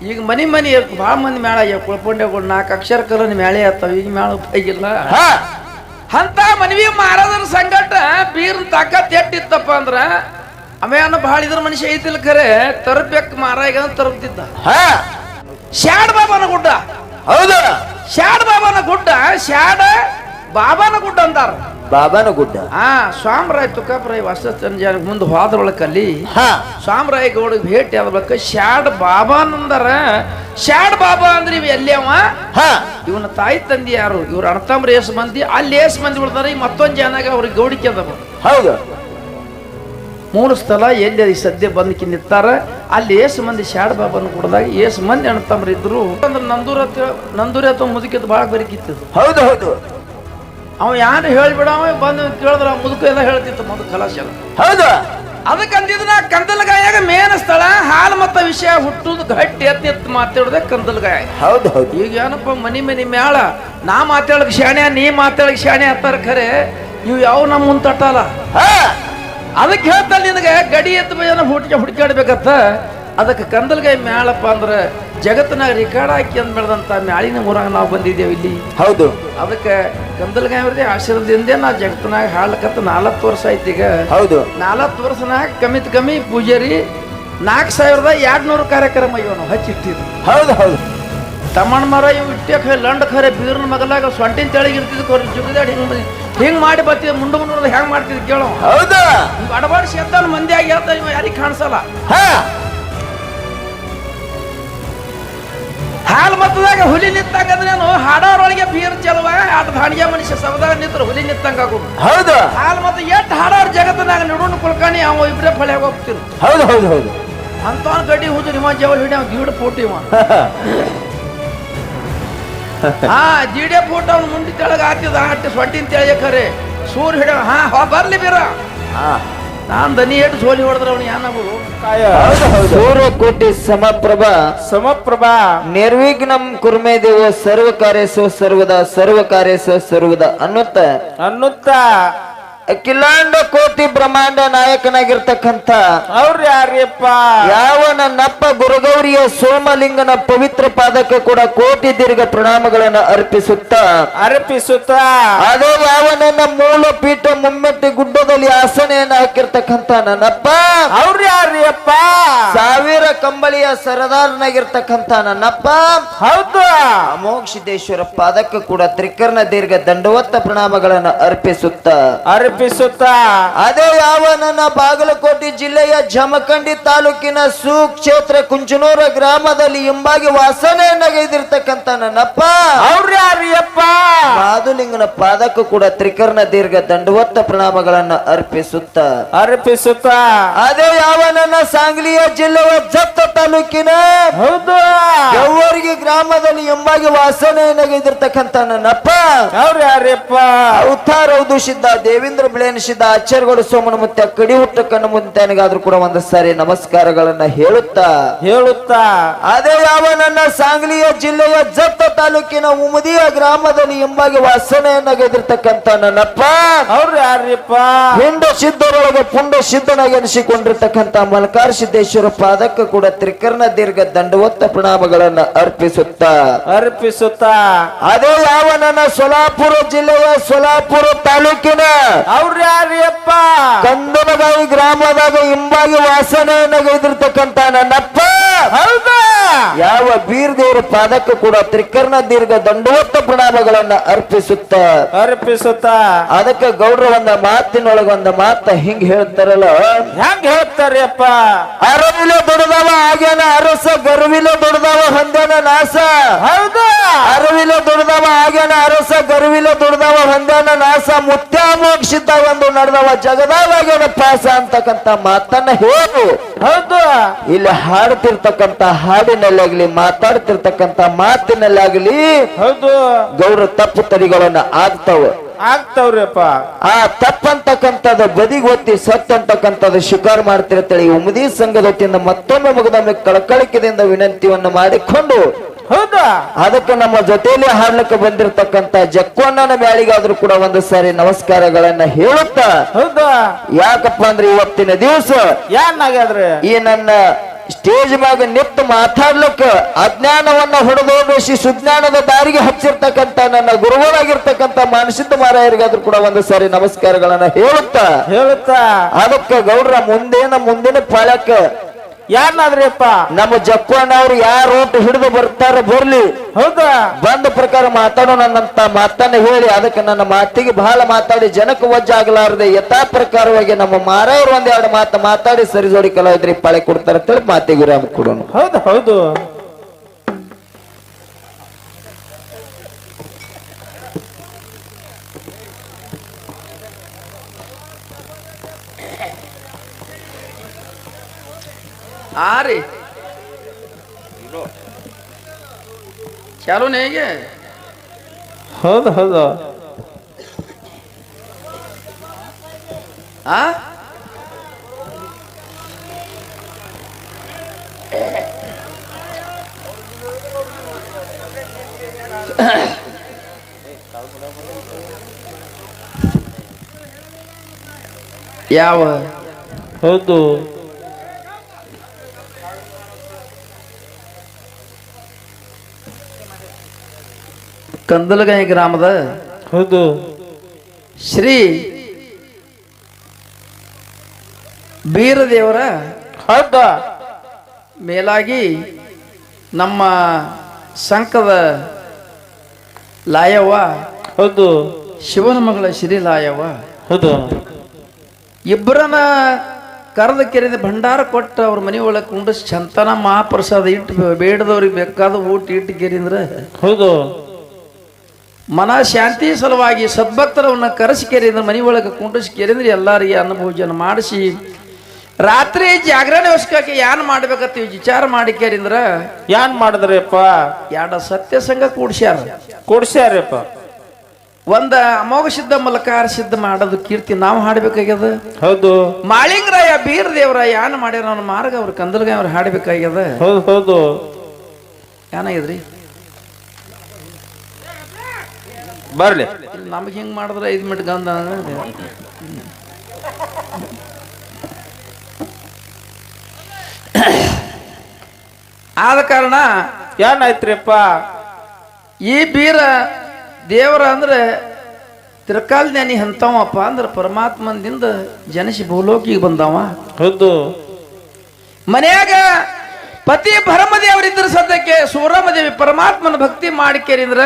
ಈಗ ಮನಿ ಭಾಳ ಮಂದಿ ಮೇಳ ಆಗ್ಯಾವ ಕುಳ್ಕೊಂಡೆಗಳು 4 ಅಕ್ಷರ ಕಲನ ಮೇಳೆ ಆತಾವ ಈಗ ಮೇಳ ಉಪಯೋಗಿಲ್ಲ ಅಂತ ಮನವಿ ಮಾರದ್ರ ಸಂಗಟ ಬೀರ್ನ ತಾಕತ್ ಎಟ್ಟಿತ್ತಪ್ಪ ಅಂದ್ರ ಅವೇನ ಭಾಳ ಇದ್ರ ಮನುಷ್ಯ ಐತಿಲ್ ಖರೆ ತರಬೇಕು ಮಾರ ಈಗ ತರಬ್ತಿದ್ದ ಶಾಡ್ ಬಾಬಾನ ಗುಡ್ಡ ಹೌದಾ ಶಾಡ್ ಬಾಬಾನ ಗುಡ್ಡ ಶಾಡ ಬಾಬಾನ ಗುಡ್ಡ ಅಂತಾರ ಬಾಬಾನ ಗುಡ್ಡ ಸ್ವಾಮರಾಯ ತುಕಾಪರಾಯ ವಾಸಚಂದ್ರ ಮುಂದೆ ಹೋದ್ರೊಳಕಲ್ಲಿ ಸ್ವಾಮರಾಯ ಗೌಡ ಭೇಟಿ ಆದ ಬಳಿಕ ಶಾಡ್ ಬಾಬಾ ಅಂದಾರ ಶಾಡ್ ಬಾಬಾ ಅಂದ್ರೆ ಇವ್ ಎಲ್ಲಿ ಅವ ಇವನ ತಾಯಿ ತಂದಿ ಯಾರು ಇವ್ರ ಅಣ್ಣತಮ್ರ ಏಸ್ ಮಂದಿ ಅಲ್ಲಿ ಏಸ್ ಮಂದಿ ಉಳ್ದಾರ ಮತ್ತೊಂದ್ ಜನಾಗ ಅವ್ರಿಗೆ ಗೌಡಿಕೆ ಅದಾವ ಹೌದು 3 ಸ್ಥಳ ಎಲ್ಲಿ ಸದ್ಯ ಬಂದಕ್ಕೆ ನಿಂತಾರ ಅಲ್ಲಿ ಏಸ್ ಮಂದಿ ಶಾಡ್ ಬಾಬಾನ ಕೊಡದಾಗ ಏಸ್ ಮಂದಿ ಅಣ್ಣತಮ್ರ ಇದ್ರು ಅಂದ್ರೆ ನಂದೂರಿ ಅಥವಾ ಮುದುಕಿದ್ ಬಾಳ ಬರಿಕಿತ್ತು ಹೌದು ಹೌದು ಅವ ಯಾರು ಹೇಳ್ಬಿಡ ಅವ ಬಂದು ಕೇಳಿದ್ರ ಮುದುಕ ಎಲ್ಲ ಹೇಳ್ತಿತ್ತು ಮೊದಲು ಕಲಾಶ ಹೌದು ಅದಕ್ಕೆ ಅಂದಿದ್ನ ಕಂದಲಗಾಯಾಗ ಮೇನ್ ಸ್ಥಳ ಹಾಲು ಮತ್ತ ವಿಷಯ ಹುಟ್ಟುದು ಗಟ್ಟಿ ಎತ್ತಿ ಮಾತಾಡೋದೆ ಕಂದಲಗಾಯ ಹೌದು ಹೌದು ಈಗ ಏನಪ್ಪ ಮನಿ ಮ್ಯಾಳ ನಾ ಮಾತಾಡಕ್ ಶಾಣೆ ನೀ ಮಾತಾಡಕ್ ಶಾಣೆ ಅಂತಾರ ಖರೆ ಇವು ಯಾವ ನಮ್ಮ ಮುಂದ್ ತಟ್ಟಲ್ಲ ಅದಕ್ಕೆ ಹೇಳ್ತಾನೆ ನಿನಗೆ ಗಡಿ ಎತ್ತ ಬೈಯನ ಹುಡುಕಾಡ್ಬೇಕತ್ತ ಅದಕ್ಕೆ ಕಂದಲ್ಗಾಯಿ ಮ್ಯಾಳಪ್ಪ ಅಂದ್ರೆ ಜಗತ್ತಿನಾಗ ರಿಕಾರ್ಡ್ ಹಾಕಿ ಅಂದ್ ಬೆಳೆದಂತ ಮ್ಯಾಳಿನ ಊರಾಗ ನಾವು ಬಂದಿದ್ದೇವೆ ಇಲ್ಲಿ ಹೌದು ಅದಕ್ಕೆ ಕಂದಲ್ಗಾಯಿ ಅವ್ರದೇ ಆಶೀರ್ವಾದದಿಂದ ನಾ ಜಗತ್ತಿನಾಗ ಹಾಡ್ಲಕತ್ತ 40 ವರ್ಷ ಆಯ್ತು ಈಗ ಹೌದು 40 ವರ್ಷನಾಗ ಕಮ್ಮಿ ಪೂಜಾರಿ 4200 ಕಾರ್ಯಕ್ರಮ ಇವ ನಾವು ಹಚ್ಚಿಟ್ಟಿದ್ರು ಹೌದು ಹೌದು ತಮ್ಮಣ್ಣ ಮರ ಇವು ಇಟ್ಟೆ ಲಂಡ್ ಖರೆ ಬೀರ್ನ ಮಗಲಾಗ ಸೊಂಟಿನ ತೆಳಗೆ ಇರ್ತಿದ್ ಜುಗದಾಡಿ ಹಿಂಗ್ ಮಾಡಿ ಬರ್ತಿದ್ ಮುಂಡ ಹೆಂಗ್ ಮಾಡ್ತಿದ್ ಕೇಳೋ ಹೌದಾ ಅಡಬಾಡ್ಸಿ ಎತ್ತ ಮಂದಿ ಆಗಿ ಹೇಳ್ತಾ ಇವ ಯಾರಿಗೆ ಕಾಣಿಸಲ್ಲ ಹಾಲು ಮತ್ತದಾಗ ಹುಲಿ ನಿಂತಂಗಂದ್ರೇನು ಹಾಡೋರೊಳಗೆ ಬೀರ್ ಚಲುವ ಆಟ ದಾಣಿಗೆ ಮನುಷ್ಯ ಸವದಾಗ ನಿಂತ್ರ ಹುಲಿ ನಿಂತಂಗ ಹೌದು ಹಾಲು ಮತ್ತೆ ಎಷ್ಟು ಹಾಡೋರ್ ಜಗತ್ತಿನಾಗ ನಿಡುಣ್ ಕುಳ್ಕಾಣಿ ಅವ ಇಬ್ರೇ ಫಳ್ಯಾಗ ಹೋಗ್ತಿರು ಹೌದು ಹೌದು ಹೌದು ಅಂತವನ್ ಗಡ್ಡಿ ಹುದು ನಿಮ್ಮ ಜವಲ್ ಹಿಡಿ ಅವ್ ಗೀಡ್ ಫೋಟೋ ಇವ ಜಿಡೆ ಫೋಟೋ ಅವ್ನ ಮುಂಡಿ ತೆಳಗ ಹಾಕಿದ ಅಟ್ಟಿ ಸೊಟ್ಟಿನ ತೆಳಗೆ ಖರೆ ಸೂರ್ ಹಿಡ ಬರ್ಲಿ ಬೀರ ನಾನ್ ದನಿ ಏಟು ಸೋಲಿ ಹೊಡೆದ್ರ ಅವ್ನು ಏನಾಗೋದು ಸೂರ್ಯಕೋಟಿ ಸಮಪ್ರಭಾ ನಿರ್ವಿಘ್ನಂ ಕುರ್ಮೇ ದೇವ ಸರ್ವಕಾರ್ಯಸು ಸರ್ವದ ಅನ್ನುತ್ತ ಅಖಿಲಾಂಡ ಕೋಟಿ ಬ್ರಹ್ಮಾಂಡ ನಾಯಕನಾಗಿರ್ತಕ್ಕಂಥ ಅವ್ರು ಯಾರಪ್ಪ ಯಾವ ನನ್ನಪ್ಪ ಗುರುಗೌರಿಯ ಸೋಮಲಿಂಗನ ಪವಿತ್ರ ಪಾದಕ್ಕೆ ಕೂಡ ಕೋಟಿ ದೀರ್ಘ ಪ್ರಣಾಮಗಳನ್ನು ಅರ್ಪಿಸುತ್ತ ಅದೇ ಯಾವ ನನ್ನ ಮೂಲ ಪೀಠ ಮುಮ್ಮೆಟ್ಟಿ ಗುಡ್ಡದಲ್ಲಿ ಆಸನೆಯನ್ನು ಹಾಕಿರ್ತಕ್ಕಂಥ ನನ್ನಪ್ಪ ಅವ್ರು ಯಾರಪ್ಪ 1000 ಕಂಬಳಿಯ ಸರದಾರನಾಗಿರ್ತಕ್ಕಂಥ ನನ್ನಪ್ಪ ಹೌದು ಅಮೋಕ್ಷಿದ್ದೇಶ್ವರ ಪಾದಕ್ಕೆ ಕೂಡ ತ್ರಿಕರ್ಣ ದೀರ್ಘ ದಂಡವತ್ತ ಪ್ರಣಾಮಗಳನ್ನು ಅರ್ಪಿಸುತ್ತ ಅದೇ ಯಾವ ನನ್ನ ಬಾಗಲಕೋಟೆ ಜಿಲ್ಲೆಯ ಜಮಖಂಡಿ ತಾಲೂಕಿನ ಸುಕ್ಷೇತ್ರ ಕುಂಚನೂರ ಗ್ರಾಮದಲ್ಲಿ ಹಿಂಬಾಗಿ ವಾಸನೆಯನ್ನಾಗಿರ್ತಕ್ಕಂಥ ನನ್ನಪ್ಪ ಅವ್ರು ಯಾರಪ್ಪ ಮಾದುಲಿಂಗನ ಪಾದಕ್ಕೂ ಕೂಡ ತ್ರಿಕರ್ಣ ದೀರ್ಘ ದಂಡವತ್ತ ಪ್ರಣಾಮಗಳನ್ನು ಅರ್ಪಿಸುತ್ತ ಅದೇ ಯಾವ ನನ್ನ ಸಾಂಗ್ಲಿಯ ಜಿಲ್ಲೆಯ ಜತ್ತ ತಾಲೂಕಿನ ಹೌದು ಯವ್ವರ್ಗಿ ಗ್ರಾಮದಲ್ಲಿ ಹಿಂಬಾಗಿ ವಾಸನೆಯನ್ನಾಗಿರ್ತಕ್ಕಂಥ ನನ್ನಪ್ಪ ಅವ್ರು ಯಾರಪ್ಪ ಅವತಾರೌದು ಸಿದ್ಧ ದೇವೇಂದ್ರ ಬಿಳೆನಿಸಿದ ಆಚಾರ್ಯಗಳು ಸೋಮನ ಮುತ್ತ ಕಡಿ ಹುಟ್ಟ ಕಣ್ಣು ಮುಂತಾನಿಗಾದ್ರೂ ಕೂಡ ಒಂದು ಸಾರಿ ನಮಸ್ಕಾರಗಳನ್ನ ಹೇಳುತ್ತಾ ಅದೇ ಯಾವ ನನ್ನ ಸಾಂಗ್ಲಿಯ ಜಿಲ್ಲೆಯ ಜತ್ತ ತಾಲೂಕಿನ ಉಮದಿಯ ಗ್ರಾಮದಲ್ಲಿ ಹಿಂಬಾಗಿ ವಾಸನೆಯನ್ನಾಗಿರ್ತಕ್ಕಂಥ ನನ್ನಪ್ಪ ಅವ್ರು ಯಾರಪ್ಪ ಹಿಂಡ ಸಿದ್ಧರೊಳಗೆ ಪುಂಡ ಸಿದ್ಧನಾಗಿ ಅನಿಸಿಕೊಂಡಿರ್ತಕ್ಕಂಥ ಮಲ್ಕಾರ್ ಸಿದ್ದೇಶ್ವರ ಪಾದಕ್ಕೆ ಕೂಡ ತ್ರಿಕರ್ಣ ದೀರ್ಘ ದಂಡವತ್ತ ಪ್ರಣಾಮಗಳನ್ನ ಅರ್ಪಿಸುತ್ತ ಅದೇ ಯಾವ ನನ್ನ ಸೊಲಾಪುರ ಜಿಲ್ಲೆಯ ಸೊಲಾಪುರ ತಾಲೂಕಿನ ಅವ್ರು ಯಾರಪ್ಪ ಕಂದನಗಾಯಿ ಗ್ರಾಮದಾಗ ಹಿಂಬಾಗಿ ವಾಸನೆಯನ್ನಾಗಿರ್ತಕ್ಕಂಥ ನನ್ನಪ್ಪ ಹೌದಾ ಯಾವ ಬೀರ್ ದೇವರ ಪಾದಕ್ಕೂ ಕೂಡ ತ್ರಿಕರ್ಣ ದೀರ್ಘ ದಂಡವತ್ತ ಪ್ರಣಾಮಗಳನ್ನ ಅರ್ಪಿಸುತ್ತ ಅದಕ್ಕೆ ಗೌಡ್ರ ಒಂದ ಮಾತಿನೊಳಗ ಒಂದ ಮಾತ ಹಿಂಗ್ ಹೇಳ್ತಾರಲ್ಲ ಹೆಂಗ್ ಹೇಳ್ತಾರಪ್ಪ ಅರವಿಲೆ ದುಡ್ದವ ಆಗ್ಯಾನ ಅರಸ ಗರ್ವಿಲೆ ದುಡ್ದವ ಹೊಂದ್ಯಾನ ನಾಸ ಹೌದು ಅರವಿಲೆ ದುಡ್ದವ ಆಗ್ಯಾನ ಅರಸ ಗರ್ವಿಲೆ ದುಡ್ದವ ಹೊಂದ್ಯಾನ ನಾಸ ಮುತ್ಯಾಮೋಕ್ಷಿತ ಒಂದು ನಡೆದವ ಜಗದಾಗ್ಯಾನ ಪಾಸ ಅಂತಕ್ಕಂಥ ಮಾತನ್ನ ಹೇಳು ಹೌದು ಇಲ್ಲಿ ಹಾಡ್ತಿರ್ತಕ್ಕಂಥ ಹಾಡಿನಲ್ಲಾಗ್ಲಿ ಮಾತಾಡ್ತಿರ್ತಕ್ಕಂಥ ಮಾತಿನಲ್ಲಾಗ್ಲಿ ಹೌದು ಗೌರ ತಪ್ಪು ತಡಿಗಳನ್ನ ಆಗ್ತಾವ್ರಿಪ್ಪ ಆ ತಪ್ಪಂತಕ್ಕಂಥದ್ದು ಬದಿಗೆ ಒತ್ತಿ ಸತ್ ಅಂತಕ್ಕಂಥದ್ದು ಶಿಕಾರ ಮಾಡ್ತಿರ್ತೇಳಿ ಉಮದಿ ಸಂಘದ ವತಿಯಿಂದ ಮತ್ತೊಮ್ಮೆ ಮುಗಿದೊಮ್ಮೆ ಕಳಕಳಿಕೆಯಿಂದ ವಿನಂತಿಯನ್ನು ಮಾಡಿಕೊಂಡು ಹೌದಾ ಅದಕ್ಕೆ ನಮ್ಮ ಜೊತೆಯಲ್ಲಿ ಹಾಡ್ಲಿಕ್ಕೆ ಬಂದಿರತಕ್ಕಂತ ಜಕ್ಕಣ್ಣನ ಮ್ಯಾಳಿಗಾದ್ರೂ ಕೂಡ ಒಂದು ಸಾರಿ ನಮಸ್ಕಾರಗಳನ್ನ ಹೇಳುತ್ತಾ ಹೌದಾ ಯಾಕಪ್ಪ ಅಂದ್ರೆ ಇವತ್ತಿನ ದಿವಸ ಏನಾಗಾದ್ರೆ ಈ ನನ್ನ ಸ್ಟೇಜ್ ಮ್ಯಾಗ ನಿಂತು ಮಾತಾಡ್ಲಿಕ್ಕ ಅಜ್ಞಾನವನ್ನ ಹೊಡೆದೋಡಿಸಿ ಸುಜ್ಞಾನದ ದಾರಿಗೆ ಹಚ್ಚಿರ್ತಕ್ಕಂತ ನನ್ನ ಗುರುಗಳಾಗಿರ್ತಕ್ಕಂತ ಮಾನಸಿದ್ಧ ಮಾರಾಯರಿಗಾದ್ರೂ ಕೂಡ ಒಂದು ಸಾರಿ ನಮಸ್ಕಾರಗಳನ್ನ ಹೇಳುತ್ತಾ ಅದಕ್ಕೆ ಗೌಡ್ರ ಮುಂದಿನ ಪಾಳ್ಯಕ್ಕ ಯಾರನಾದ್ರಿಪ್ಪ ನಮ್ಮ ಜಪ್ಪಣ್ಣ ಅವ್ರು ಯಾರು ಓಟ್ ಹಿಡಿದು ಬರ್ಲಿ ಹೌದಾ ಬಂದ ಪ್ರಕಾರ ಮಾತಾಡೋಣ ಅಂತ ಮಾತನ್ನ ಹೇಳಿ ಅದಕ್ಕೆ ನನ್ನ ಮಾತಿಗೆ ಬಹಳ ಮಾತಾಡಿ ಜನಕ್ಕೆ ವಜ್ಜಾಗಲಾರದೆ ಯಥಾ ಪ್ರಕಾರವಾಗಿ ನಮ್ಮ ಮಾರಾಯರು ಒಂದೆರಡು ಮಾತಾಡಿ ಸರಿ ಜೋಡಿ ಕಲಾವಿದ್ರಿಗೆ ಪಾಳೆ ಕೊಡ್ತಾರೆ ಅಂತೇಳಿ ಮಾತಿಗೆ ವಿರಾಮ ಕೊಡೋಣ. ಹೌದು रे चालू नहीं है ಹೌದು आ ಯಾವ ಹೌದು ಕಂದಲಗಾಯಿ ಗ್ರಾಮದ ಹೌದು ಶ್ರೀ ಬೀರದೇವರ ಹೌದಾ ಮೇಲಾಗಿ ನಮ್ಮ ಸಂಕದ ಲಾಯವ್ವ ಹೌದು ಶಿವನ ಮಗಳ ಶ್ರೀ ಲಾಯವ್ವ ಹೌದು ಇಬ್ಬರನ್ನ ಕರೆದ ಕೆರೆದ ಭಂಡಾರ ಕೊಟ್ಟು ಅವ್ರ ಮನೆ ಒಳಗೆ ಕುಂಡಿಸ್ ಚಂತನ ಮಹಾಪ್ರಸಾದ ಇಟ್ಟು ಬೇಡದವ್ರಿಗೆ ಬೇಕಾದ ಊಟ ಇಟ್ಟು ಕೆರಿಂದ್ರೆ ಹೌದು ಮನ ಶಾಂತಿ ಸಲುವಾಗಿ ಸದ್ಭಕ್ತರವನ್ನ ಕರೆಸಿ ಕೆರೆಯಿಂದ ಮನೆ ಒಳಗೆ ಕುಂಡಿಸಿ ಕೆರೆಂದ್ರೆ ಎಲ್ಲರಿಗೆ ಅನ್ನಭೋಜನ ಮಾಡಿಸಿ ರಾತ್ರಿ ಜಾಗರಣೆಗೋಸ್ಕರಕ್ಕೆ ಯಾನ್ ಮಾಡ್ಬೇಕಂತ ವಿಚಾರ ಮಾಡಿ ಕೆರಿಂದ್ರ ಯಾನ್ ಮಾಡಿದ್ರಪ್ಪ ಎರಡು ಸತ್ಯ ಸಂಘ ಕೂಡ್ಸ್ಯಾರಪ್ಪ ಒಂದ ಅಮೋಘ ಸಿದ್ಧ ಮಲಕಾರ ಸಿದ್ಧ ಮಾಡೋದು ಕೀರ್ತಿ ನಾವು ಹಾಡ್ಬೇಕಾಗ್ಯದ. ಹೌದು ಮಾಳಿಂಗರಾಯ ಬೀರ ದೇವರ ಯಾನ್ ಮಾಡ್ಯಾರ ಅವನ ಮಾರ್ಗ ಅವ್ರ ಕಂದಲ್ಗಾಯ ಅವ್ರು ಹಾಡ್ಬೇಕಾಗ್ಯದ. ಹೌದು ಏನಾಗ್ಯದ್ರಿ ಬರ್ಲಿ ನಮಗೆ ಹಿಂಗ್ ಮಾಡಿದ್ರೆ 5 ಮಿನಿಟ್ ಗಂಧ ಆದ ಕಾರಣ ಏನಾಯ್ತ್ರಿಪ್ಪ ಈ ಬೀರ ದೇವರ ಅಂದ್ರೆ ತಿರ್ಕಾಲ್ಜ್ಞಾನಿ ಅಂತವಪ್ಪ ಅಂದ್ರೆ ಪರಮಾತ್ಮನಿಂದ ಜನಿಸಿ ಭೂಲೋಕಿಗೆ ಬಂದವ. ಹೌದು ಮನ್ಯಾಗ ಪತಿ ಭರಮದೇವರಿದ್ರ ಸದ್ಯಕ್ಕೆ ಸೂರಮದೇವಿ ಪರಮಾತ್ಮನ ಭಕ್ತಿ ಮಾಡಿಕೆರಿಂದ್ರ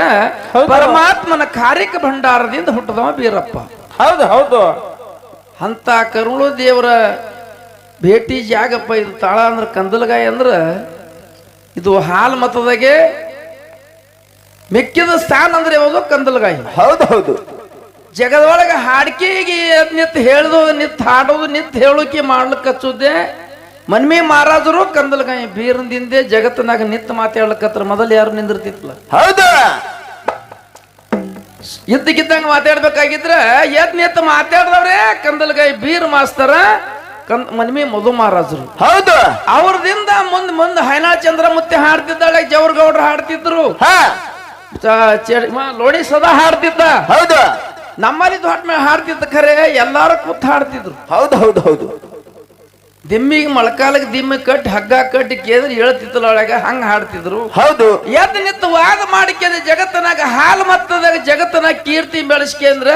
ಪರಮಾತ್ಮನ ಕಾರ್ಯಕ ಭಂಡಾರದಿಂದ ಹುಟ್ಟದವ ಬೀರಪ್ಪ. ಹೌದು ಅಂತ ಕರುಳು ದೇವರ ಭೇಟಿ ಜಾಗಪ್ಪ. ಇದು ತಾಳ ಅಂದ್ರೆ ಕಂದಲಗಾಯಿ ಅಂದ್ರ ಇದು ಹಾಲು ಮತದಾಗೆ ಮೆಕ್ಕಿದ ಸ್ಥಾನ ಅಂದ್ರೆ ಯಾವುದು ಕಂದಲಗಾಯಿ. ಹೌದು ಜಗದೊಳಗೆ ಹಾಡಿಕೆಗೆ ನಿತ್ ಹೇಳುದು ನಿತ್ ಹಾಡೋದು ನಿತ್ ಹೇಳೋಕೆ ಮಾಡ್ಲಿಕ್ಕೆ ಹಚ್ಚುದೇ ಮನ್ಮಿ ಮಹಾರಾಜರು ಕಂದಲಗಾಯಿ ಬೀರದಿಂದೆ ಜಗತ್ತಿನಾಗ ನಿತ್ ಮಾತಾಡ್ಲಿಕ್ಕತ್ರ ಮೊದಲು ಯಾರು ನಿಂದಿರ್ತಿತ್ತಲ್ಲ. ಹೌದು ಇದ್ದಕ್ಕಿದ್ದಂಗ ಮಾತಾಡ್ಬೇಕಾಗಿದ್ರ ನಿತ್ ಮಾತಾಡ್ದವ್ರೆ ಕಂದಲಗಾಯಿ ಬೀರ್ ಮಾಸ್ತರ ಮನ್ಮಿ ಮಧು ಮಹಾರಾಜರು. ಹೌದು ಅವ್ರದಿಂದ ಮುಂದ್ ಹೈನಾ ಚಂದ್ರಮುತ್ತಿ ಹಾಡ್ತಿದ್ದಾಳೆ, ಜವರ್ಗೌಡ್ರು ಹಾಡ್ತಿದ್ರು, ಲೋಣಿ ಸದಾ ಹಾಡ್ತಿದ್ದ. ಹೌದು ನಮ್ಮಲ್ಲಿ ದೊಡ್ಡ ಮೇಲೆ ಹಾಡ್ತಿದ್ದ ಖರೆ ಎಲ್ಲಾರು ಕೂತ್ ಹಾಡ್ತಿದ್ರು. ಹೌದು ದಿಮ್ಮಿಗೆ ಮೊಳಕಾಲಕ್ಕೆ ದಿಮ್ಮಿ ಕಟ್ಟಿ ಹಗ್ಗ ಕಟ್ಟಿ ಕೇಳಿದ್ರೆ ಹೇಳ್ತಿತ್ತಲ್ಲ ಒಳಗ ಹಂಗ ಹಾಡ್ತಿದ್ರು. ಹೌದು ಎದ್ದು ನಿಂತು ವಾದ ಮಾಡಿಕೆ ಜಗತ್ತನಾಗ ಹಾಲು ಮತ್ತದಾಗ ಜಗತ್ತನಾಗ ಕೀರ್ತಿ ಬೆಳೆಸ್ಕೇಂದ್ರ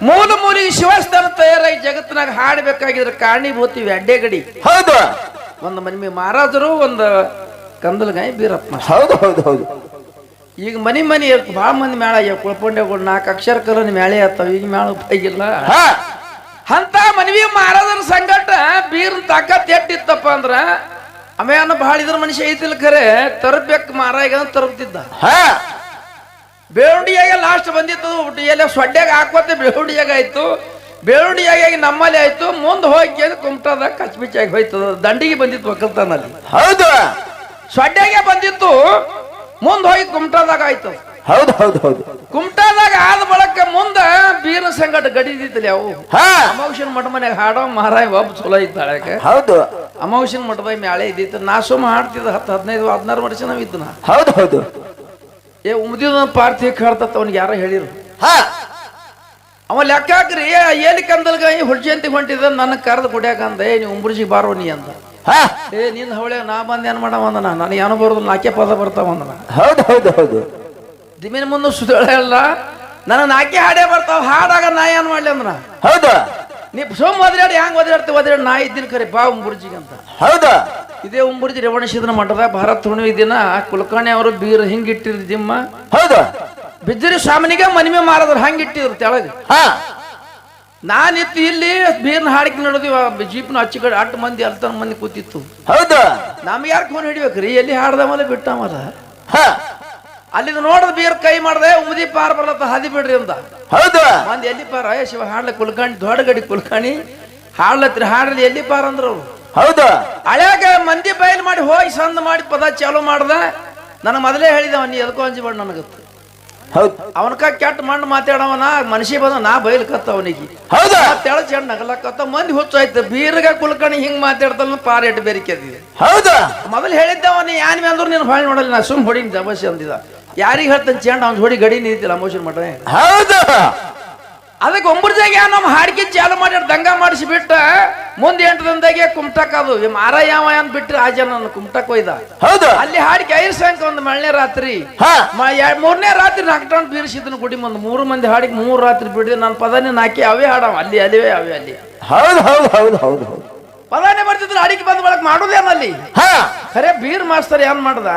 ಮೂಲಿಗೆ ಶಿವಸ್ಥಾನ ತಯಾರಾಗಿ ಜಗತ್ತನಾಗ ಹಾಡ್ಬೇಕಾಗಿದ್ರೆ ಕಾರಣೀಭೂತಿ ಅಡ್ಡೆಗಡಿ. ಹೌದು ಒಂದು ಮನ್ಮಿ ಮಹಾರಾಜರು, ಒಂದು ಕಂದಲಗಾಯಿ ಬೀರಪ್ಪ. ಹೌದು ಈಗ ಮನಿ ಭಾಳ ಮಂದಿ ಮೇಳ ಕುಳ್ಕೊಂಡೆಗಳು 4 ಅಕ್ಷರ ಕಲನ್ ಮೇಳೆ ಆತಾವ. ಈಗ ಮೇಳ ಉಪಯೋಗಿಲ್ಲ. ಅಂತ ಮನವಿ ಮಹಾರಾಜರ ಸಂಗಟ ಬೀರ್ನ ತಾಕತ್ ಎಟ್ಟಿತ್ತಪ್ಪ ಅಂದ್ರ ಅಮೇನ ಭಾಳ ಇದ್ರ ಮನುಷ್ಯ ಐತಿಲ್ ಖರೆ ತರಬೇಕು ಮಾರಾಯಿಗ ತರಬ್ತಿದ್ದ. ಬೇವುಂಡಿಯಾಗ ಲಾಸ್ಟ್ ಬಂದಿತ್ತು, ಎಲ್ಲ ಸೊಡ್ಡ್ಯಾಗ ಹಾಕೋತೆ ಬೇವುಂಡಿಯಾಗ ಆಯ್ತು. ಬೇವುಂಡಿಯಾಗಿ ನಮ್ಮಲ್ಲಿ ಆಯ್ತು. ಮುಂದೆ ಹೋಗಿ ಕುಮಟದಾಗ ಕಚ್ಬಿಚ್ಚಾಗಿ ಹೋಯ್ತದ. ದಂಡಿಗೆ ಬಂದಿತ್ತು ಒಕ್ಕಲ್ತಾನಲ್ಲಿ. ಹೌದು ಸೊಡ್ಡ್ಯಾಗೆ ಬಂದಿತ್ತು, ಮುಂದೆ ಹೋಗಿ ಕುಮಟದಾಗ ಆಯ್ತು. ಹೌದು ಕುಮಟಾದಾಗ ಆದ ಬಳಕ ಮುಂದ ಬೀರ ಸಂಗಟ ಗಡಿದಿತ್ತಲಿ ಅವು. ಅಮೌಷನ್ ಮಠ ಮನೆಯಾಗ ಹಾಡೋ ಮಹಾರಾಯ ಒಬ್ಬ ಚಲೋ ಇದ್ದಾಳೆ. ಹೌದು ಅಮೌಷನ್ ಮಠದಾಗ ಮ್ಯಾಳೆ ಇದ್ದಿತ್ತು. ನಾ ಸುಮ್ಮ ಹಾಡ್ತಿದ್ದ 10, 15, 16 ವರ್ಷ ನಾವ್ ಇದ್ದ. ಹೌದು ಉಮ್ದಿದ ಪಾರ್ಥಿ ಹಾಡ್ತತ್ ಅವ್ನಿಗೆ ಯಾರೋ ಹೇಳಿರು. ಅವ ಲೆಕ್ಕ ಹಾಕ್ರಿ, ಏನ್ ಕಂದಲ್ಗಾಯಿ ಹುಡ್ಜಂತಿ ಹೊಂಟಿದ ನನ್ನ ಕರೆದು ಕುಡಿಯಾಕ ಅಂದ. ನೀವು ಉಂಬ್ರಿಸಿ ಬಾರೋ ನೀ ಅಂದ. ಹಾ ಏ ನಿನ್ನ ಹವಳೆ ನಾ ಬಂದು ಏನ್ ಮಾಡವ ಅಂದನ ನನಗೆ ಏನೋ ಬರೋದಿಲ್ಲ ನಾಲ್ಕೇ ಪದ ಬರ್ತಾವ ಅಂದನ ಹೌದು ಹೌದು ಹೌದು ದಿಮಿನ ಮುಂದೆ ಸುಧಳೆ ಅಲ್ಲ ನನಗೆ ನಾಲ್ಕೇ ಹಾಡೇ ಬರ್ತಾವ ಹಾಡಾಗ ನಾ ಏನ್ ಮಾಡ್ಲಿ ಅಂದ್ರ ಹೌದು ನೀ ಸೋಮ್ ಒದ್ರಾಡಿ ಹೆಂಗ್ ಒದ್ರಾಡಿ ನಾ ಇದ್ದೀನಿ ಖರೆ ಬಾ ಉಂಬುರ್ಜಿಗೆ ಅಂತ. ಹೌದು ಇದೇ ಉಂಬುರ್ಜಿ ರೇವಣಸಿದ್ನ ಮಠದ ಭಾರತ ಹುಣ್ಣಿಮೆ ದಿನ ಕುಲಕರ್ಣಿ ಅವರು ಬೀರ್ ಹಿಂಗಿಟ್ಟಿದ್ರು ದಿಮ್ಮ ಹೌದು ಬಿದ್ದಿರಿ ಸ್ವಾಮಿನಿಗೆ ಮನಿಮೆ ಮಾರದ್ರ ಹಂಗಿಟ್ಟಿದ್ರು ತೆಳಗ. ಹಾ ನಾನಿತ್ತು ಇಲ್ಲಿ ಬೀರ್ನ ಹಾಡಿಕೆ ನೋಡಿದ್ವಿ ಜೀಪ್ನ ಹಚ್ಚಿ ಕಡೆ 8 ಮಂದಿ 10 ಮಂದಿ ಕೂತಿತ್ತು. ಹೌದು ನಮ್ಗೆ ಯಾರು ಫೋನ್ ಹಿಡಿಬೇಕ್ರಿ ಎಲ್ಲಿ ಹಾಡ್ದವಲ್ಲ ಬಿಟ್ಟವಲ್ಲ ಹಾ ಅಲ್ಲಿಂದ ನೋಡಿದ ಬೀರ್ ಕೈ ಮಾಡ್ದೆ ಉಮದಿ ಪಾರ್ ಬರ್ಲತ್ತ ಹಾದಿ ಬಿಡ್ರಿ ಅಂತ. ಹೌದು ಮಂದಿ ಎಲ್ಲಿ ಪಾರ ಶಿವ ಹಾಡ್ಲ ಕುಲ್ಕಾಣಿ ದೊಡ್ಡ ಗಡಿ ಕುಲ್ಕಾಣಿ ಹಾಡ್ಲತ್ರಿ ಹಾಡ್ಲಿ ಎಲ್ಲಿ ಪಾರ ಅಂದ್ರು ಅವ್ರು. ಹೌದು ಹಳ್ಯಾಗ ಮಂದಿ ಬಯಲು ಮಾಡಿ ಹೋಗಿ ಸಂದ್ ಮಾಡಿ ಪದ ಚಾಲು ಮಾಡ್ದ. ನನಗೆ ಮೊದಲೇ ಹೇಳಿದವ ನೀ ಎದಕ್ಕೋ ಅಂಜಿಬೇಡ ನನಗತ್ತು ಹೌದು ಅವನಕ ಕೆಟ್ಟ ಮಣ್ಣು ಮಾತಾಡವನ ಮನುಷ್ಯ ಬಂದ ನಾ ಬಯಲ್ಕತ್ತ ಅವನಿಗೆ ಹೌದು ತೆಳ ಚೆಂಡ್ ನಗಲಕತ್ತ ಮಂದಿ ಹುಚ್ಚಾಯ್ತು ಬೀರ್ಗ ಕುಲ್ಕಣಿ ಹಿಂಗ್ ಮಾತಾಡ್ತಲ್ಲ ಪಾರ ಎಟ್ಟು ಬೇರಿಕೆದಿದೆ. ಹೌದು ಮೊದಲು ಹೇಳಿದ್ದವ ನೀ ಯಾನ್ ಅಂದ್ರು ನೀನು ಹೊಳ್ ನೋಡಲ್ಲ ನಾ ಸುಮ್ ಹೊಡಿನ ದಬಸಿ ಅಂದಿದ. ಯಾರಿಗೆ ಹೇಳ್ತಾನೆ ಚೆಂಡ್ ಅವ್ನ ಹೊಡಿ ಗಡಿ ನಿಂತಿಲ್ಲ ಮೋಷನ್ ಮಠ. ಹೌದು ಅದಕ್ಕೆ ಒಂಬರ್ಜಾಗ ನಮ್ಮ ಹಾಡಿಗೆ ಚಾಲು ಮಾಡಿ ದಂಗ ಮಾಡಿಸಿಬಿಟ್ಟ ಮುಂದೆ 8 ದಿನದಾಗೆ ಕುಮ್ಟಕ್ ಅದು ಮಾರ ಯಾವ ಏನ್ ಬಿಟ್ರಿ ಆ ಜನ ಕುಮ್ಟಕ್ ಒಯ್ದ. ಹೌದು ಅಲ್ಲಿ ಹಾಡಿಗೆ 5 ಸಂಖ್ಯೆ ಒಂದು 1ನೇ ರಾತ್ರಿ ಹಾ 3ನೇ ರಾತ್ರಿ 4 ಟನ್ ಬೀರಿಸಿದ್ನು ಗುಡಿ ಮುಂದೆ 3 ಮಂದಿ ಹಾಡಿಗೆ 3 ರಾತ್ರಿ ಬಿಡಿದೆ. ನನ್ನ ಪದಾನೇ ನಾಕಿ ಅವೇ ಹಾಡವ ಅಲ್ಲಿ ಅಲ್ಲಿವೇ ಅವೇ ಅಲ್ಲಿ ಹೌದು ಹೌದು ಹೌದು ಹೌದು ಹೌದು ಪದಾನೇ ಬರ್ತಿದ್ರು ಹಾಡಿಗೆ ಬಂದ ಬಳಕ ಮಾಡೋದೇನಲ್ಲಿ. ಹಾ ಖರೆ ಬೀರ್ ಮಾಸ್ತರ್ ಏನ್ ಮಾಡ್ದ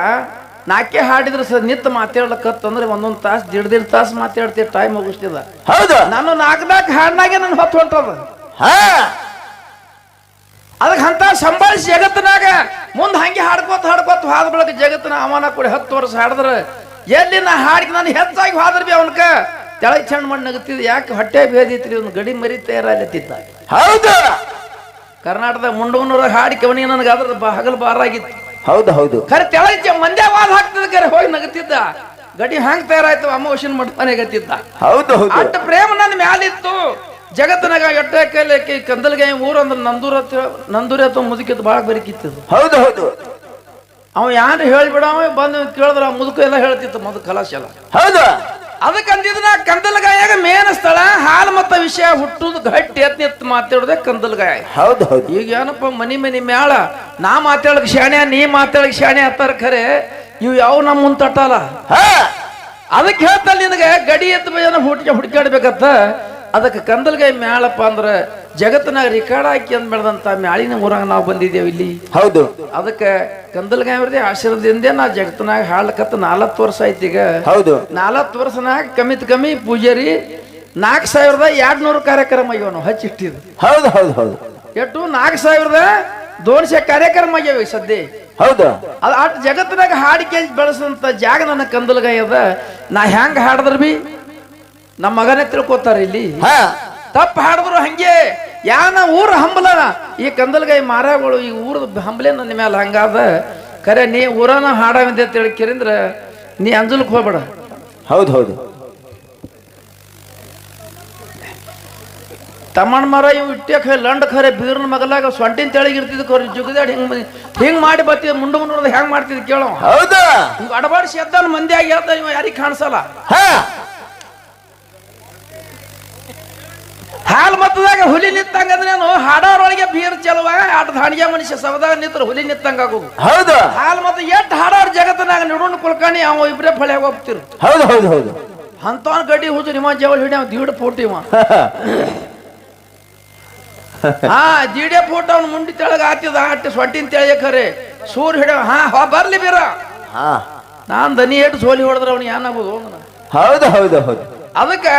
ನಾಕೆ ಹಾಡಿದ್ರೆ ಸರ್ ನಿತ್ ಮಾತಾಡ್ಲಕ್ಕತ್ತಂದ್ರೆ 1 ತಾಸು 1.5 ತಾಸು ಮಾತಾಡ್ತೀವಿ ಟೈಮ್ ಮುಗಿಸ್ತಿದ. ಹೌದು ನಾನು 4 ಹಾಡ್ನಾಗೆ ನನ್ ಹೊತ್ತು ಹೊಂಟದ. ಹಾ ಅದಕ್ಕೆ ಅಂತ ಸಂಭಾಳಿಸಿ ಜಗತ್ತಿನಾಗ ಮುಂದೆ ಹಂಗೆ ಹಾಡ್ಕೋತ ಹಾದ ಬಳಕ ಜಗತ್ತಿನ ಅವನ ಕೂಡ 10 ವರ್ಷ ಹಾಡಿದ್ರ ಎಲ್ಲಿ ನಾ ಹಾಡಿಗೆ ನಾನು ಹೆಚ್ಚಾಗಿ ಹಾದ್ರ ಬಿ ಅವನ್ಕ ತೆಳಗ್ ಚೆಂಡ್ ಮಣ್ಣು ನಗತ್ತಿದ್ ಯಾಕೆ ಹೊಟ್ಟೆ ಬೇದಿತ್ರಿ ಒಂದು ಗಡಿ ಮರಿ ತಯಾರತ್ತಿದ್ದ. ಹೌದು ಕರ್ನಾಟಕದ ಮುಂಡಗನೂರ ಹಾಡಿಕೆ ಅವನಿಗೆ ನನಗೆ ಅದ್ರ ಹಗಲು ಬಾರಾಗಿತ್ತು. ಹೌದು ಹೌದು ಖರೆ ತೆಳಗ್ ಮಂದ್ಯ ವಾದ ಹಾಕ್ತಿದ್ದ ಕರೆ ಹೋಗಿ ನಗತ್ತಿದ್ದ ಗಡಿ ಹಂಗ್ ತಯಾರಾಯ್ತು ಅಮೋಷನ್ ಮಠ ಗತ್ತಿದ್ದ. ಹೌದು ಹೌದು ಅಟ್ಟ ಪ್ರೇಮ ನನ್ನ ಮ್ಯಾಲಿತ್ತು ಜಗತ್ತಿನಾಗ ಎಟ್ಟೆ ಕೈಲಕ್ಕೆ ಕಂದಲ್ಗೆ ಊರಂದ್ರ ನಂದೂರ ಅಥವಾ ಮುದುಕಿತ್ತು ಬಾಳ ಬರಿಕಿತ್ತು. ಹೌದು ಹೌದು ಅವ ಯಾರು ಹೇಳಿಬಿಡವ ಬಂದು ಕೇಳಿದ್ರ ಮುದುಕ ಎಲ್ಲ ಹೇಳ್ತಿತ್ತು ಮೊದಲು ಕಲಾಶ ಎಲ್ಲ. ಹೌದು ಅದಕ್ಕೆ ಅಂದಿದ್ನ ಕಂದಲ್ಗಾಯಾಗ ಮೇನ ಸ್ಥಳ ಹಾಲು ಮತ್ತ ವಿಷಯ ಹುಟ್ಟುದು ಗಟ್ಟಿ ಎತ್ ಮಾತಾಡೋದೆ ಕಂದಲ್ಗಾಯ. ಹೌದು ಹೌದು ಈಗ ಏನಪ್ಪ ಮನಿ ಮ್ಯಾಳ ನಾ ಮಾತಾಡಕ್ ಶಾಣೆ ನೀ ಮಾತಾಡಕ್ ಶಾಣೆ ಅತ್ತಾರ ಖರೆ ಇವು ಯಾವ ನಮ್ಮ ಮುಂದ್ ತಟ್ಟಲ್ಲ. ಹಾ ಅದಕ್ಕೆ ಹೇಳ್ತಲ್ಲ ನಿನಗೆ ಗಡಿ ಎತ್ತ ಬಜನ ಹುಡುಕಾಡ್ಬೇಕತ್ತ. ಅದಕ್ಕೆ ಕಂದಲ್ಗಾಯಿ ಮ್ಯಾಳಪ್ಪ ಅಂದ್ರ ಜಗತ್ತಿನಾಗ ರಿಕಾರ್ಡ್ ಹಾಕಿ ಅಂದ್ ಬೆಳೆದಂತ ಮ್ಯಾಳಿನ ಊರಾಗ ನಾವು ಬಂದಿದ್ದೇವೆ ಇಲ್ಲಿ. ಹೌದು ಅದಕ್ಕೆ ಕಂದಲ್ಗಾಯಿ ಅವ್ರದೇ ಆಶೀರ್ವಾದದಿಂದ ನಾ ಜಗತ್ತಿನಾಗ ಹಾಡ್ಲಕತ್ತ 40 ವರ್ಷ ಆಯ್ತು ಈಗ. ಹೌದು 40 ವರ್ಷನಾಗ ಕಮ್ಮಿ ಪೂಜಾರಿ 4200 ಕಾರ್ಯಕ್ರಮ ಆಗ್ಯಾವ ಹಚ್ಚಿಟ್ಟಿದ್ರು. ಹೌದು ಹೌದು ಹೌದು ಎಷ್ಟು 4200 ಕಾರ್ಯಕ್ರಮ ಆಗ್ಯಾವ ಸದ್ಯ. ಹೌದು ಅದ ಅಟ್ ಜಗತ್ತಿನಾಗ ಹಾಡಿಕೆ ಬೆಳೆಸಂತ ಜಾಗ ನನ್ನ ಕಂದಲ್ಗಾಯಿ ಅದ. ನಾ ಹೆಂಗ ಹಾಡಿದ್ರ ಬಿ ನಮ್ಮ ಮಗನೇ ತಿಳ್ಕೊತಾರ ಇಲ್ಲಿ. ತಪ್ಪು ಹಾಡಿದ್ರು ಹಂಗೆ ಯಾನ ಊರ ಹಂಬಲ ಈ ಕಂದಲ್ಗಾಯಿ ಮಾರಾಗಳು ಈ ಊರದ ಹಂಬಲೆ ನನ್ನ ಮೇಲೆ ಹಂಗಾದ. ಖರೆ ನೀ ಊರನ ಹಾಡವಿದೆ ಅಂತ ಹೇಳಿಕಿರಿಂದ್ರ ನೀ ಅಂಜಲಕ್ ಹೋಗ್ಬೇಡ. ಹೌದು ಹೌದು ತಮ್ಮಣ್ಣ ಮರ ಇವ್ ಇಟ್ಟೆ ಲಂಡ್ ಖರೆ ಬೀರ್ನ ಮಗಲಾಗ ಸೊಂಟಿನ ತೆಳಗಿರ್ತಿದ್ ಖರೆ ಜುಗದಾಡಿ ಹಿಂಗ್ ಮಾಡಿ ಬರ್ತಿದ್ ಮುಂಡು ಮುಂಡ್ ಹೆಂಗ್ ಮಾಡ್ತಿದ್ ಕೇಳೋ. ಹೌದಾ ಹಿಂಗ್ ಅಡಬಾಡಿಸಿ ಎದ್ದಾನ ಮಂದಿಯಾಗಿ ಹೇಳ್ತಾನ ಇವ ಯಾರಿಗ್ ಕಾಣಿಸಲ್ಲ. ಹಾಲು ಮತ್ತದಾಗ ಹುಲಿ ನಿತ್ತಂಗ ಅಂದ್ರೇನು ಹಾಡೋರೊಳಗೆ ಬೀರ್ ಚಲುವಾಗ ಆಟ ಹಾಡಿಗೆ ಮನುಷ್ಯ ಸವದಾಗ ನಿಂತ್ರ ಹುಲಿ ನಿತ್ತಂಗ ಆಗೋದು. ಹೌದು ಹಾಲು ಮತ್ತೆ ಎಟ್ ಹಾಡೋರ್ ಜಗತ್ತಿನಾಗ ನಿಡೋಣ ಕುಲ್ಕಾಣಿ ಅವ ಇಬ್ರೇ ಫಳ್ಯಾಗ ಹೋಗ್ತಿರು. ಹೌದು ಹೌದು ಹೌದು ಅಂತವನ್ ಗಡ್ಡಿ ಹುಚ್ಚು ನಿಮ್ಮ ಜವಲ್ ಹಿಡಿ ಅವ್ ದೀಡ್ ಫೋಟೋ ಇವ ದೀಡೆ ಫೋಟೋ ಅವ್ನ ಮುಂಡಿ ತೆಳಗ ಹಾತಿದ ಅಟ್ಟ ಸೊಟ್ಟಿನ ತೆಳಗ ಖರೆ ಸೂರ್ ಹಿಡ ಬರ್ಲಿ ಬೀರ ನಾನ್ ದನಿ ಏಟು ಸೋಲಿ ಹೊಡೆದ್ರ ಅವ್ನಿಗೆ ಏನಾಗ್ಬೋದು. ಹೌದು ಹೌದು ಹೌದು ಅದಕ್ಕೆ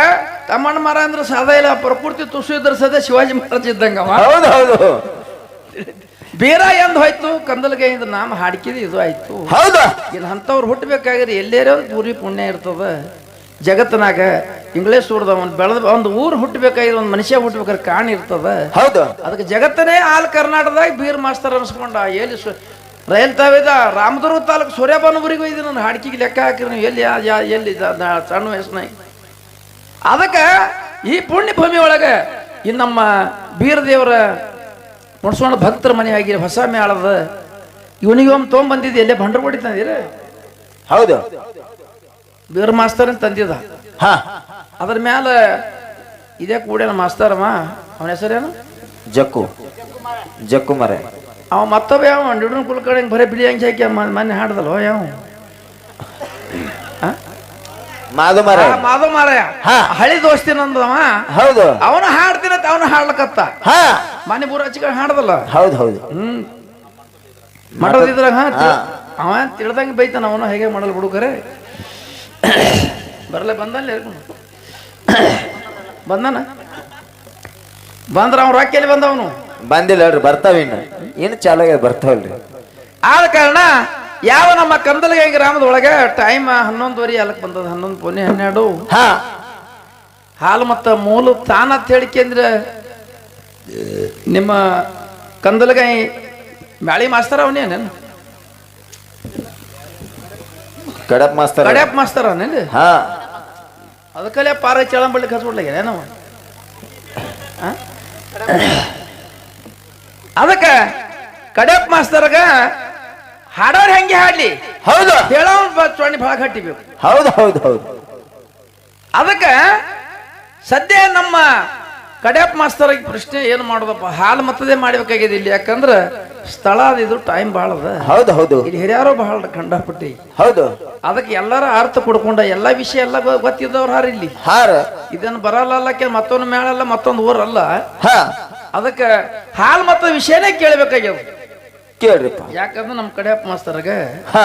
ತಮ್ಮಣ್ಣ ಮರ ಅಂದ್ರೆ ಸದಾ ಇಲ್ಲ ಪ್ರಕೃತಿ ತುಸು ಇದ್ರ ಸದ ಶಿವಾಜಿ ಮಹಾರಾಜ್ ಇದ್ದಂಗ. ಹೌದು ಹೌದು ಬೀರ ಎಂದ್ ಹೋಯ್ತು ಕಂದಲ್ಗಾಯಿಂದ ನಾಮ ಹಾಡ್ಕಿದ್ ಇದು ಆಯ್ತು. ಹೌದಾ ಇಲ್ಲಿ ಅಂತವ್ರು ಹುಟ್ಟಬೇಕಾಗ್ರಿ ಎಲ್ಲೇರ ಪೂರಿ ಪುಣ್ಯ ಇರ್ತದ ಜಗತ್ತಿನಾಗ. ಇಂಗ್ಲೇಷ್ ಊರ್ದ ಬೆಳೆದ ಒಂದು ಊರು ಹುಟ್ಟಬೇಕಾಗಿದ್ರೆ ಒಂದು ಮನುಷ್ಯ ಹುಟ್ಟಬೇಕಾದ್ರೆ ಕಾಣಿ ಇರ್ತದ. ಹೌದು ಅದಕ್ಕೆ ಜಗತ್ತನೇ ಆಲ್ ಕರ್ನಾಟಕದಾಗ ಬೀರ್ ಮಾಸ್ತರ್ ಅನ್ಸ್ಕೊಂಡ ಎಲ್ಲಿ ರೈಲ್ ತಾವಿದ ರಾಮದುರ್ಗ ತಾಲೂಕು ಸೂರ್ಯಬಾನೂರಿಗೆ ಒಯ್ದು ನನ್ನ ಹಾಡ್ಕಿಗೆ ಲೆಕ್ಕ ಹಾಕಿರಿ ನೀವು ಎಲ್ಲಿ ಎಲ್ಲಿ ಸಣ್ಣ ವಯಸ್ಸಿನಾಗ. ಅದಕ್ಕೆ ಈ ಪುಣ್ಯ ಭೂಮಿ ಒಳಗೆ ಇನ್ನು ನಮ್ಮ ಬೀರ ದೇವರ ಮುಡ್ಸ್ಕೊಂಡು ಭಕ್ತರ ಮನೆ ಆಗಿ ಹೊಸ ಮೇಳದ ಇವನಿಗೆ ಒಮ್ಮೆ ತೊಗೊಂಬಂದಿದ್ದು ಎಲ್ಲೇ ಬಂಡ್ರಗುಡಿ ತಂದಿರ. ಹೌದು ಬೀರ್ ಮಾಸ್ತರ್ ತಂದಿದ. ಅದ್ರ ಮ್ಯಾಲ ಇದೇ ಕೂಡೇನ ಮಾಸ್ತರಮ್ಮ ಅವನ ಹೆಸರೇನು ಜಕ್ಕು ಮರೆ ಅವ ಮತ್ತೊಬ್ಬ ಯಾವ ಹಿಡ್ರನ್ ಕುಲ್ಕಡೆ ಬರೀ ಬಿಳಿ ಅಂಗಿ ಹಾಕಿ ಮೊನ್ನೆ ಹಾಡ್ದಲ್ವ ಯಾವ ಮಾಧುಮರ ಮಾಧವ ಮಾರಾಯ ಹಳಿ ದೋಸ್ತಿನಂದವ ಹೌದು ಅವನು ಹಾಡ್ತೀನಂತ ಅವನು ಹಾಡ್ಲಕತ್ತ ಹಾ ಮನೆ ಬೂರ ಹಚ್ಚಿಕೊಂಡು ಹಾಡ್ದಲ್ಲ ಹೌದು ಹೌದು ಮಾಡೋದಿದ್ರಾಗ ಅವ ತಿಳ್ದಂಗೆ ಬೈತಾನ ಅವನು ಹೇಗೆ ಮಾಡಲ್ ಹುಡುಗರೆ ಬರಲ್ಲ ಬಂದಲ್ಲಿ ಬಂದನ ಬಂದ್ರ ಅವ್ನು ರಾಕೆಯಲ್ಲಿ ಬಂದವನು ಬಂದಿಲ್ಲ ಹೇಳ್ರಿ ಬರ್ತಾವ ಇನ್ನು ಚಾಲು ಬರ್ತಾವಲ್ರಿ ಆದ ಕಾರಣ ಯಾವ ನಮ್ಮ ಕಂದಲಗಿ ಗ್ರಾಮದೊಳಗೆ ಟೈಮ್ 11:30 ಅಲ್ಲಕ್ಕೆ ಬಂದದ 11 ಪೋನೆ 12 ಹಾಲು ಮತ್ತ ಮೂಲ ತಾನ ಅಂತ ಹೇಳಿಕೆಂದ್ರೆ ನಿಮ್ಮ ಕಂದಲಗೈ ಮ್ಯಾಳಿ ಮಾಸ್ತರ ಅವನೇನೇನು ಕಡಪ್ ಮಾಸ್ತರ್ ಕಡ್ಯಾಪ್ ಮಾಸ್ತರ ಅವನೇನು ಹಾ ಅದಕ್ಕಲ್ಲೇ ಪಾರ ಚಳಂಬಳ್ಳಿ ಹಚ್ಬಿಡ್ಲಾಗ ಏನವ ಅದಕ್ಕೆ ಕಡ್ಯಾಪ್ ಮಾಸ್ತರ್ಗ ಹಾಡೋರ್ ಹೆಂಗೆ ಹಾಡ್ಲಿ ಹೌದು ಹೇಳೋನ್ ಚೊಣ್ಣಿ ಭಾಳ ಕಟ್ಟಿಬೇಕು ಹೌದು ಹೌದು ಹೌದು ಅದಕ್ಕೆ ಸದ್ಯ ನಮ್ಮ ಕಡ್ಯಾಪ್ ಮಾಸ್ತರ್ ಪ್ರಶ್ನೆ ಏನು ಮಾಡೋದಪ್ಪ ಹಾಲು ಮತ್ತದೇ ಮಾಡ್ಬೇಕಾಗಿದೆ ಇಲ್ಲಿ ಯಾಕಂದ್ರ ಸ್ಥಳ ಇದು ಟೈಮ್ ಭಾಳ ಅದ ಹೌದು ಹೌದು ಇಲ್ಲಿ ಹಿರಿಯಾರು ಬಹಳ ಕಂಡಪಟ್ಟಿ ಹೌದು ಅದಕ್ಕೆ ಎಲ್ಲರ ಅರ್ಥ ಕೊಡ್ಕೊಂಡ ಎಲ್ಲಾ ವಿಷಯ ಎಲ್ಲ ಗೊತ್ತಿದ್ದವ್ರು ಹಾರ ಇಲ್ಲಿ ಹಾರ ಇದನ್ನ ಬರಲ್ಲ ಮತ್ತೊಂದು ಮೇಳಲ್ಲ ಮತ್ತೊಂದು ಊರಲ್ಲ ಹಾ ಅದಕ್ಕೆ ಹಾಲು ಮತ್ತ ವಿಷಯನೇ ಕೇಳಬೇಕಾಗ್ಯದ ಕೇಳ್ರಿಪ್ಪ ಯಾಕಂದ್ರೆ ನಮ್ಮ ಕಡ್ಯಾಪ್ ಮಾಸ್ತರ್ಗ ಹಾ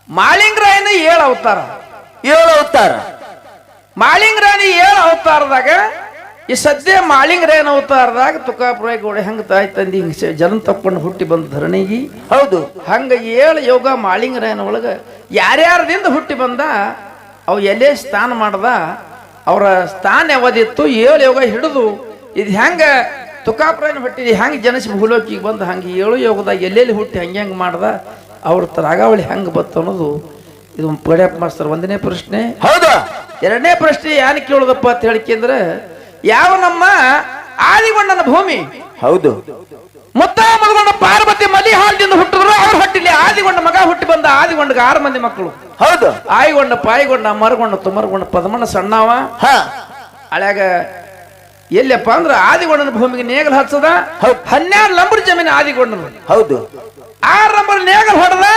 ಮಾಳಿಂಗರಾಯನ 7 ಅವತಾರ 7 ಅವತಾರ ಮಾಳಿಂಗರಾಯನ 7 ಅವತಾರದಾಗ ಈ ಸದ್ಯ ಮಾಳಿಂಗರಾಯನ ಅವತಾರದಾಗ ತುಕಾಪುರ ಗೋಡೆ ಹಂಗ ತಾಯಿ ತಂದಿ ಹಿಂಗ ಜನ ತಕ್ಕೊಂಡು ಹುಟ್ಟಿ ಬಂದ ಧರಣಿಗಿ ಹೌದು ಹಂಗ 7 ಯೋಗ ಮಾಳಿಂಗರಾಯನ ಒಳಗ ಯಾರ್ಯಾರದಿಂದ ಹುಟ್ಟಿ ಬಂದ ಅವು ಎಲ್ಲೇ ಸ್ಥಾನ ಮಾಡ್ದ ಅವರ ಸ್ಥಾನ ಯಾವದಿತ್ತು 7 ಯೋಗ ಹಿಡಿದು ಇದು ಹೆಂಗ ತುಕಾಪುರನ ಹುಟ್ಟಿದ ಹೆಂಗ ಜನಸಿ ಭೂಲೋಕಿಗೆ ಬಂದ ಹಂಗೆ 7 ಯೋಗದಾಗ ಎಲ್ಲೆಲ್ಲಿ ಹುಟ್ಟಿ ಹಂಗೆ ಮಾಡ್ದ ಅವ್ರ ರಾಗಾವಳಿ ಹೆಂಗ ಬತ್ತು ಅನ್ನೋದು ಇದು ಕಡ್ಯಾಪ್ ಮಾಸ್ತರ್ 1ನೇ ಪ್ರಶ್ನೆ. ಹೌದಾ 2ನೇ ಪ್ರಶ್ನೆ ಯಾರು ಕೇಳೋದಪ್ಪ ಅಂತ ಹೇಳಿಕೆಂದ್ರೆ ಯಾವ ನಮ್ಮ ಆದಿಗೊಂಡನ ಭೂಮಿ ಹೌದು ಮುತ್ತ ಮಲಗೊಂಡ ಪಾರ್ವತಿ ಮಲಿ ಹಾಲದಿಂದ ಹುಟ್ಟಿದ್ರು ಅವ್ರ ಹೊಟ್ಟಿಲಿ ಆದಿಗೊಂಡ ಮಗ ಹುಟ್ಟಿ ಬಂದ ಆದಿಗೊಂಡಗ 6 ಮಂದಿ ಮಕ್ಕಳು ಹೌದು ಆಯಿಗೊಂಡ ಪಾಯಿಗೊಂಡ ಮರಗೊಂಡ ತುಮರಗೊಂಡ ಪದಮಣ್ಣ ಸಣ್ಣವ ಹಳ್ಯಾಗ ಎಲ್ಲಪ್ಪ ಅಂದ್ರ ಆದಿಗೊಂಡನ ಭೂಮಿಗೆ ನೇಗಲ್ ಹಚ್ಚದ 12 ಲಂಬರ್ ಜಮೀನು ಆದಿಗೊಂಡನ ಹೌದು 6 ನಂಬರ್ ನೇಗಲ್ ಹೊಡೆದ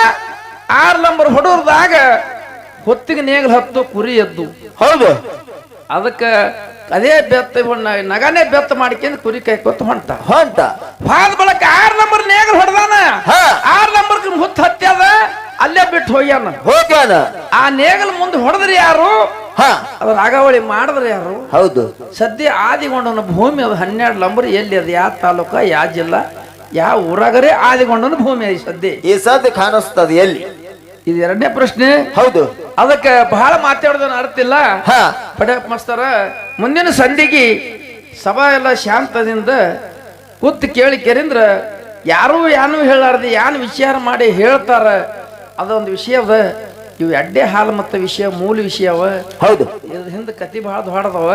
6 ನಂಬರ್ ಹೊಡೋರ್ದಾಗ ಹೊತ್ತಿಗೆ ನೇಗಲ್ ಹತ್ತು ಕುರಿ ಎದ್ದು ಹೌದು ಅದಕ್ಕ ಅದೇ ಬೆತ್ತ ನಗಾನೇ ಬೆತ್ತ ಮಾಡಿಕೊಂಡು ಕುರಿ ಕೈ ಕೊತ್ತು ಹೊಂಟ ಹಾದ ಬಳಕ 6 ನಂಬರ್ ನೇಗಲ್ ಹೊಡೆದಾನ 6 ನಂಬರ್ ಹುತ್ತ ಹತ್ಯದ ಅಲ್ಲೇ ಬಿಟ್ಟು ಹೋಗ್ಯಾನ ಆ ನೇಗಲ್ ಮುಂದೆ ಹೊಡೆದ್ರಿ ಯಾರು ಅದ್ರ ರಾಗಾವಳಿ ಮಾಡಿದ್ರೆ ಯಾರು ಹೌದು ಸದ್ಯ ಆದಿಗೊಂಡನ ಭೂಮಿ ಅದು 12 ನಂಬರ್ ಎಲ್ಲಿ ಅದು ಯಾವ ತಾಲೂಕ ಯಾವ ಜಿಲ್ಲಾ ಯಾವ ಊರಾಗರೇ ಆದಿಗೊಂಡನ ಭೂಮಿ ಅದು ಈ ಸದ್ಯ ಕಾಣಿಸ್ತದ ಎಲ್ಲಿ ಇದು 2ನೇ ಪ್ರಶ್ನೆ. ಹೌದು ಅದಕ್ಕೆ ಬಹಳ ಮಾತಾಡೋದನ್ನ ಅರ್ಥ ಇಲ್ಲ. ಕಡ್ಯಾಪ್ ಮಾಸ್ತರ ಮುಂದಿನ ಸಂಧಿಗೆ ಸಭಾ ಎಲ್ಲ ಶಾಂತದಿಂದ ಕೂತು ಕೇಳಿ ಕೆರಿಂದ್ರ ಯಾರು ಯಾನು ಹೇಳಾರ್ದು ಯಾನು ವಿಚಾರ ಮಾಡಿ ಹೇಳ್ತಾರ ಅದೊಂದು ವಿಷಯ ಅದ. ಇವು ಎಡ್ಡೆ ಹಾಲು ಮತ್ತ ವಿಷಯ ಮೂಲ ವಿಷಯ ಅವ. ಹೌದು ಇದ್ರ ಹಿಂದೆ ಕತಿ ಬಹಳ ದೊಡ್ಡದವ.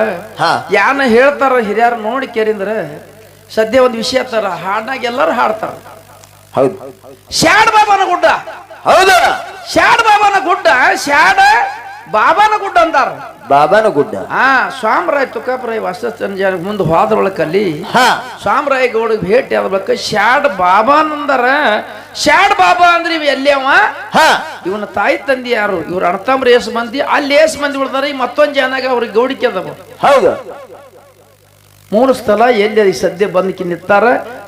ಯಾನ ಹೇಳ್ತಾರ ಹಿರಿಯಾರು ನೋಡಿ ಕೇರಿಂದ್ರ ಸದ್ಯ ಒಂದು ವಿಷಯ ತರ ಹಾಡ್ನಾಗ ಎಲ್ಲರೂ ಹಾಡ್ತಾರ. ಹೌದು ಶಾಡ್ ಬಾಬಾನ ಗುಡ್ಡ ಹೌದು ಶಾಡ್ ಬಾಬಾನ ಗುಡ್ಡ ಶಾಡ ಬಾಬಾನ ಗುಡ್ಡ ಅಂತಾರ. ಬಾಬಾನ ಗುಡ್ಡ ಸ್ವಾಮರಾಯ್ ತುಕಾಪುರಾಯ್ ವಾಸಸ್ಥಾನ ಮುಂದೆ ಹೋದ್ರೊಳಕಲ್ಲಿ ಸ್ವಾಮರಾಯ್ ಗೌಡ ಭೇಟಿ ಆಗ್ಬೇಕು ಶಾಡ್ ಬಾಬಾನಂದಾರ. ಶಾಡ್ ಬಾಬಾ ಅಂದ್ರೆ ಇವ್ ಎಲ್ಲಿ ಅವ ಇವನ ತಾಯಿ ತಂದಿ ಯಾರು ಇವ್ರ ಅಣ್ಣತಂಬ್ರ ಏಸ್ ಮಂದಿ ಅಲ್ಲಿ ಏಸ್ ಮಂದಿ ಉಳ್ದಾರ ಈ ಮತ್ತೊಂದ್ ಜನಾಗ ಅವ್ರಿಗೆ ಗೌಡಿಕೆ ಅದಾವ. ಹೌದು 3 ಸ್ಥಳ ಎಲ್ಲಿ ಸದ್ಯ ಬಂದಕ್ಕೆ ನಿಂತಾರ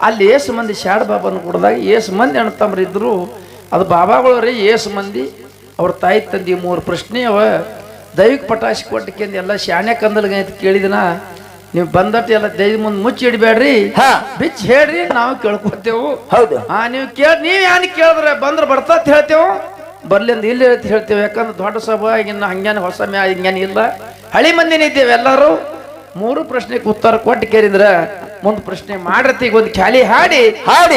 ಅಲ್ಲಿ ಏಸು ಮಂದಿ ಶಾಡ್ ಬಾಬಾನ ಗುಡ್ದಾಗ ಏಸು ಮಂದಿ ಅಣ್ಣತಂಬ್ರ ಇದ್ರು ಅದು ಬಾಬಾಗಳವ್ರಿ ಏಸು ಮಂದಿ ಅವ್ರ ತಾಯಿ ತಂದಿ 3 ಪ್ರಶ್ನೆ ಅವ. ದೈವಿಕ ಪಟಾಶಿ ಕೊಟ್ಟಕ್ಕಿಂದ ಎಲ್ಲ ಶಾಣೆ ಕಂದಲ್ಗ ಅಂತ ಕೇಳಿದಿನ ನೀವು ಬಂದಟ್ಟು ಎಲ್ಲ ದೈವ ಮುಂದೆ ಮುಚ್ಚಿ ಇಡಬೇಡ್ರಿ ಬಿಚ್ಚ ಹೇಳ್ರಿ ನಾವು ಕೇಳ್ಕೊತೇವು. ಹೌದು ನೀವ್ ಯಾನ್ ಕೇಳಿದ್ರೆ ಬಂದ್ರ ಬರ್ತಾ ಹೇಳ್ತೇವು ಬರ್ಲಿಂದ ಇಲ್ಲಿ ಹೇಳ್ತೇವೆ. ಯಾಕಂದ್ರೆ ದೊಡ್ಡ ಸಭಾ ಇನ್ನು ಹಂಗೇನು ಹೊಸ ಮ್ಯಾ ಹಿಂಗೇನು ಇಲ್ಲ ಹಳಿ ಮಂದಿನ ಇದ್ದೇವೆ ಎಲ್ಲರೂ. 3 ಪ್ರಶ್ನೆಗೆ ಉತ್ತರ ಕೊಟ್ಟು ಕೇಳಿದ್ರ ಮುಂದ್ ಪ್ರಶ್ನೆ ಮಾಡಿರ್ತೀಗ ಒಂದು ಖಾಲಿ ಹಾಡಿ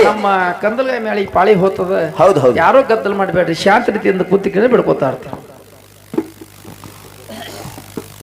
ನಮ್ಮ ಕಂದಲ್ಗಾಯಿ ಮೇಳಿ ಪಾಳಿ ಹೋಗ್ತದ. ಹೌದು ಯಾರೋ ಗದ್ದಲ್ ಮಾಡಬೇಡ್ರಿ ಶಾಂತ ರೀತಿಯಿಂದ ಕೂತಿ ಕೇಳಿ ಬಿಡ್ಕೋತಾ ಇರ್ತಾರೆ.